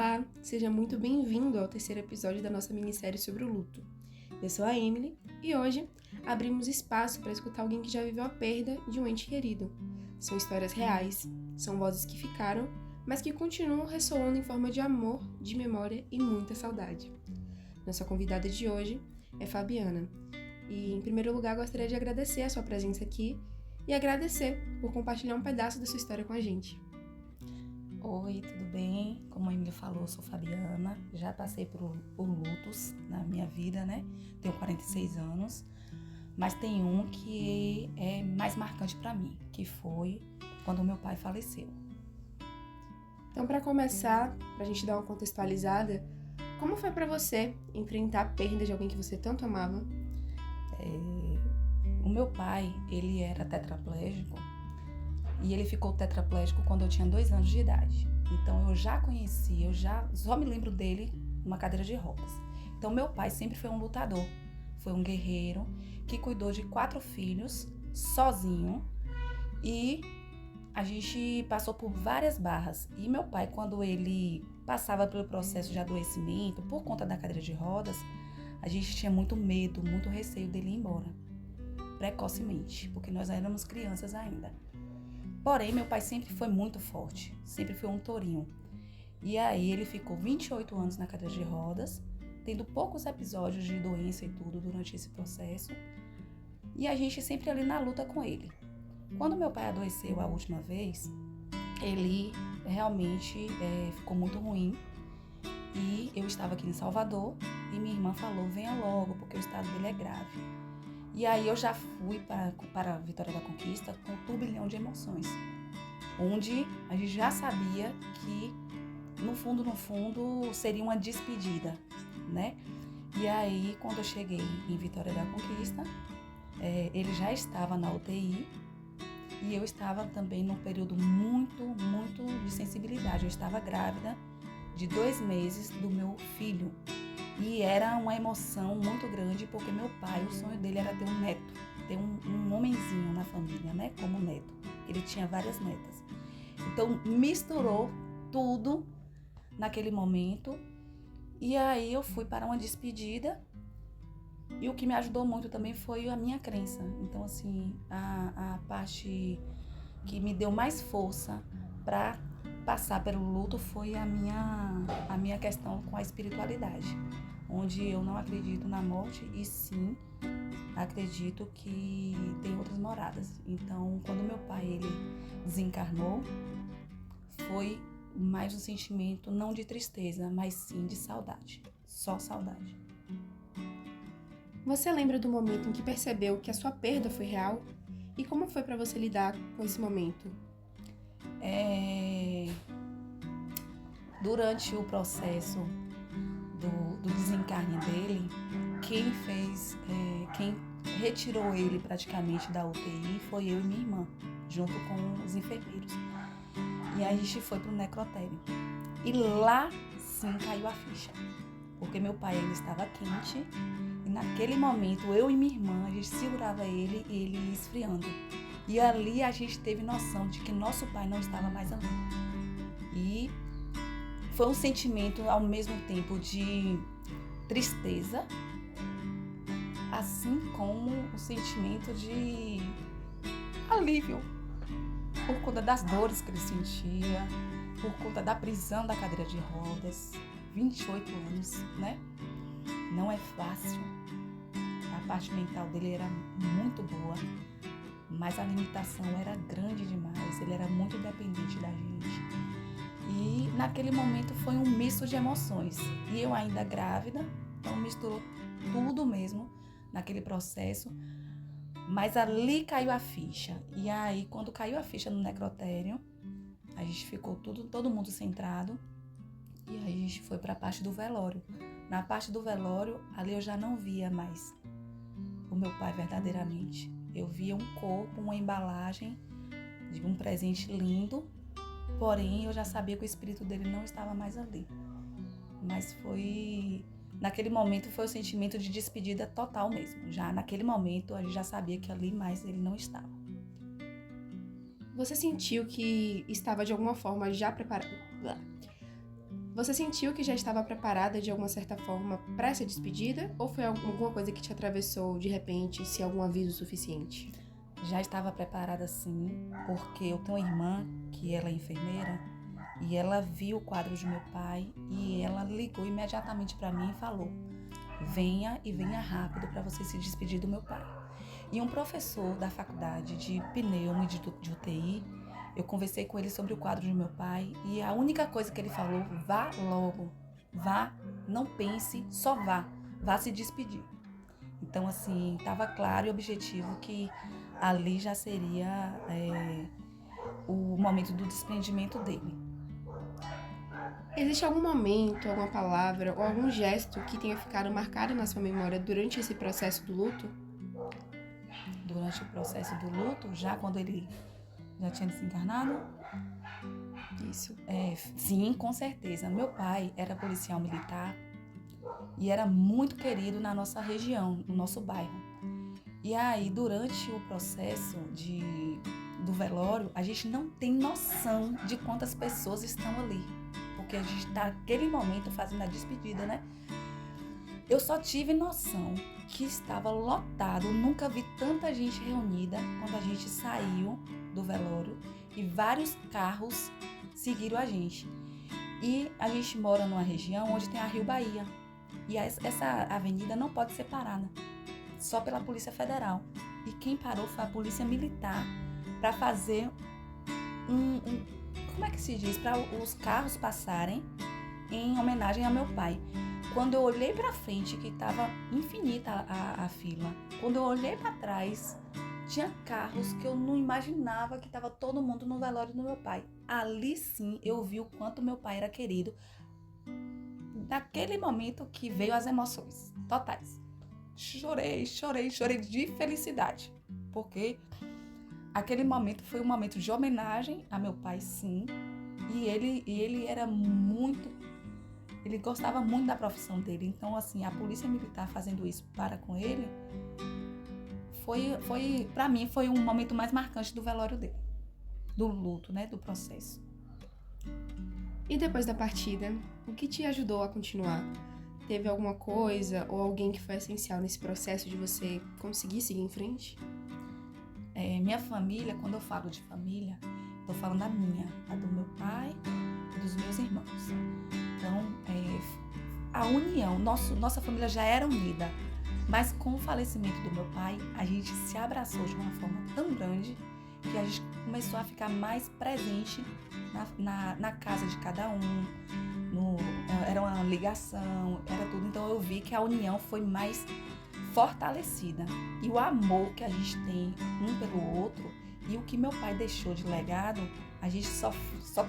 Olá, seja muito bem-vindo ao terceiro episódio da nossa minissérie sobre o luto. Eu sou a Emily e hoje abrimos espaço para escutar alguém que já viveu a perda de um ente querido. São histórias reais, são vozes que ficaram, mas que continuam ressoando em forma de amor, de memória e muita saudade. Nossa convidada de hoje é Fabiana e, em primeiro lugar, gostaria de agradecer a sua presença aqui e agradecer por compartilhar um pedaço da sua história com a gente. Oi, tudo bem? Como a Emily falou, eu sou Fabiana, já passei por lutos na minha vida, né? Tenho 46 anos, mas tem um que é mais marcante para mim, que foi quando meu pai faleceu. Então, para começar, para a gente dar uma contextualizada, como foi para você enfrentar a perda de alguém que você tanto amava? O meu pai, ele era tetraplégico e ele ficou tetraplégico quando eu tinha 2 anos de idade. Então eu já conheci, só me lembro dele numa cadeira de rodas. Então meu pai sempre foi um lutador, foi um guerreiro que cuidou de 4 filhos sozinho e a gente passou por várias barras. E meu pai, quando ele passava pelo processo de adoecimento por conta da cadeira de rodas, a gente tinha muito medo, muito receio dele ir embora, precocemente, porque nós éramos crianças ainda. Porém, meu pai sempre foi muito forte, sempre foi um tourinho. E aí ele ficou 28 anos na cadeira de rodas, tendo poucos episódios de doença e tudo durante esse processo. E a gente sempre ali na luta com ele. Quando meu pai adoeceu a última vez, ele realmente ficou muito ruim. E eu estava aqui em Salvador e minha irmã falou, venha logo, porque o estado dele é grave. E aí eu já fui para a Vitória da Conquista com um turbilhão de emoções, onde a gente já sabia que, no fundo, seria uma despedida, né? E aí, quando eu cheguei em Vitória da Conquista, ele já estava na UTI e eu estava também num período muito de sensibilidade. Eu estava grávida de 2 meses do meu filho. E era uma emoção muito grande, porque meu pai, o sonho dele era ter um neto, ter um homenzinho na família, né, como neto. Ele tinha várias netas. Então, misturou tudo naquele momento. E aí eu fui para uma despedida. E o que me ajudou muito também foi a minha crença. Então, assim, a parte que me deu mais força para passar pelo luto foi a minha questão com a espiritualidade, onde eu não acredito na morte e sim acredito que tem outras moradas. Então, quando meu pai ele desencarnou, foi mais um sentimento não de tristeza, mas sim de saudade, só saudade. Você lembra do momento em que percebeu que a sua perda foi real? E como foi para você lidar com esse momento? Durante o processo do desencarne dele, quem retirou ele praticamente da UTI foi eu e minha irmã, junto com os enfermeiros. E aí a gente foi pro necrotério. E lá sim caiu a ficha, porque meu pai ainda estava quente e naquele momento eu e minha irmã, a gente segurava ele e ele ia esfriando. E ali a gente teve noção de que nosso pai não estava mais ali. E foi um sentimento ao mesmo tempo de tristeza, assim como um sentimento de alívio, por conta das dores que ele sentia, por conta da prisão da cadeira de rodas, 28 anos, né? Não é fácil. A parte mental dele era muito boa, mas a limitação era grande demais, ele era muito dependente da gente. E naquele momento foi um misto de emoções. E eu ainda grávida, então misturou tudo mesmo naquele processo. Mas ali caiu a ficha. E aí, quando caiu a ficha no necrotério, a gente ficou todo mundo centrado. E aí a gente foi para a parte do velório. Na parte do velório, ali eu já não via mais o meu pai verdadeiramente. Eu via um corpo, uma embalagem de um presente lindo. Porém, eu já sabia que o espírito dele não estava mais ali. Mas naquele momento foi o sentimento de despedida total mesmo. Já naquele momento, a gente já sabia que ali mais ele não estava. Você sentiu que estava de alguma forma já preparado? Você sentiu que já estava preparada de alguma certa forma para essa despedida? Ou foi alguma coisa que te atravessou de repente, sem algum aviso suficiente? Já estava preparada sim, porque eu tenho uma irmã que ela é enfermeira e ela viu o quadro de meu pai e ela ligou imediatamente para mim e falou: venha e venha rápido para você se despedir do meu pai. E um professor da faculdade de pneuma e de UTI, eu conversei com ele sobre o quadro de meu pai e a única coisa que ele falou: vá logo, vá, não pense, só vá se despedir. Então, assim, estava claro e objetivo que ali já seria o momento do desprendimento dele. Existe algum momento, alguma palavra ou algum gesto que tenha ficado marcado na sua memória durante esse processo do luto? Durante o processo do luto, já quando ele já tinha desencarnado? Isso. Sim, com certeza. Meu pai era policial militar e era muito querido na nossa região, no nosso bairro. E aí, durante o processo do velório, a gente não tem noção de quantas pessoas estão ali. Porque a gente está naquele momento fazendo a despedida, né? Eu só tive noção que estava lotado, nunca vi tanta gente reunida quando a gente saiu do velório e vários carros seguiram a gente. E a gente mora numa região onde tem a Rio Bahia. E essa avenida não pode ser parada, só pela Polícia Federal. E quem parou foi a Polícia Militar para fazer como é que se diz? Para os carros passarem em homenagem ao meu pai. Quando eu olhei para frente, que estava infinita a fila, quando eu olhei para trás, tinha carros que eu não imaginava que estava todo mundo no velório do meu pai. Ali sim eu vi o quanto meu pai era querido. Naquele momento que veio as emoções totais. Chorei de felicidade, porque aquele momento foi um momento de homenagem a meu pai, sim, e ele era ele gostava muito da profissão dele, então assim, a polícia militar fazendo isso para com ele, para mim, foi um momento mais marcante do velório dele, do luto, né, do processo. E depois da partida, o que te ajudou a continuar? Teve alguma coisa ou alguém que foi essencial nesse processo de você conseguir seguir em frente? Minha família, quando eu falo de família, estou falando a do meu pai e dos meus irmãos. Então, a união, nossa família já era unida, mas com o falecimento do meu pai, a gente se abraçou de uma forma tão grande que a gente começou a ficar mais presente na casa de cada um, era uma ligação, era tudo. Então eu vi que a união foi mais fortalecida. E o amor que a gente tem um pelo outro e o que meu pai deixou de legado, a gente só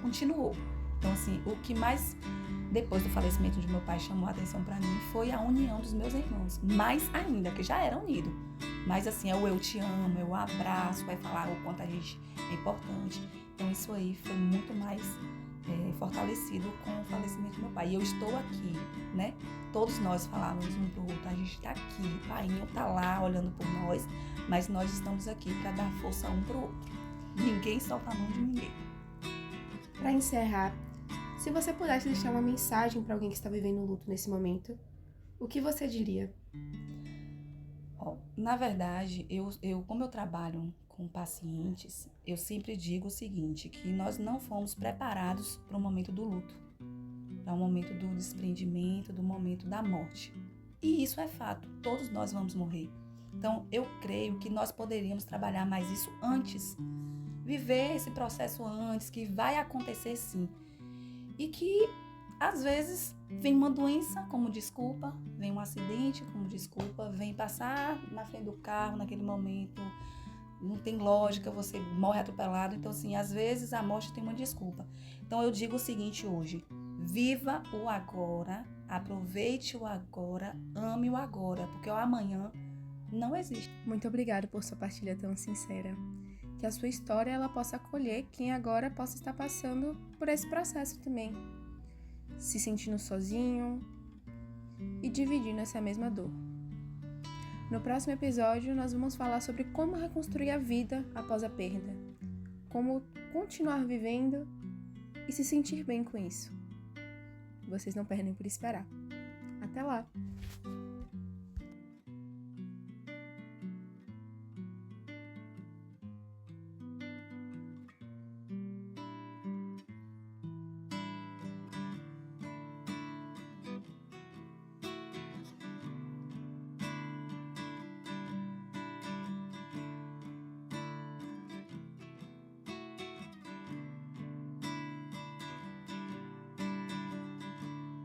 continuou. Então, assim, o que mais, depois do falecimento de meu pai, chamou a atenção para mim foi a união dos meus irmãos. Mais ainda, que já eram unidos. Mas, assim, é o eu te amo, é o abraço, vai falar o quanto a gente é importante. Então, isso aí foi muito mais fortalecido com o falecimento do meu pai. E eu estou aqui, né? Todos nós falávamos um pro outro, a gente está aqui, o painho tá lá olhando por nós, mas nós estamos aqui para dar força um pro outro. Ninguém solta a mão de ninguém. Para encerrar, se você pudesse deixar uma mensagem para alguém que está vivendo um luto nesse momento, o que você diria? Na verdade, como eu trabalho com pacientes, eu sempre digo o seguinte, que nós não fomos preparados para o momento do luto, para o momento do desprendimento, do momento da morte. E isso é fato, todos nós vamos morrer. Então, eu creio que nós poderíamos trabalhar mais isso antes, viver esse processo antes, que vai acontecer sim. E que, às vezes, vem uma doença como desculpa, vem um acidente como desculpa, vem passar na frente do carro naquele momento, não tem lógica, você morre atropelado. Então, assim, às vezes a morte tem uma desculpa. Então, eu digo o seguinte hoje: viva o agora, aproveite o agora, ame o agora, porque o amanhã não existe. Muito obrigada por sua partilha tão sincera. Que a sua história ela possa acolher quem agora possa estar passando por esse processo também, se sentindo sozinho e dividindo essa mesma dor. No próximo episódio, nós vamos falar sobre como reconstruir a vida após a perda, como continuar vivendo e se sentir bem com isso. vocês não perdem por esperar. Até lá!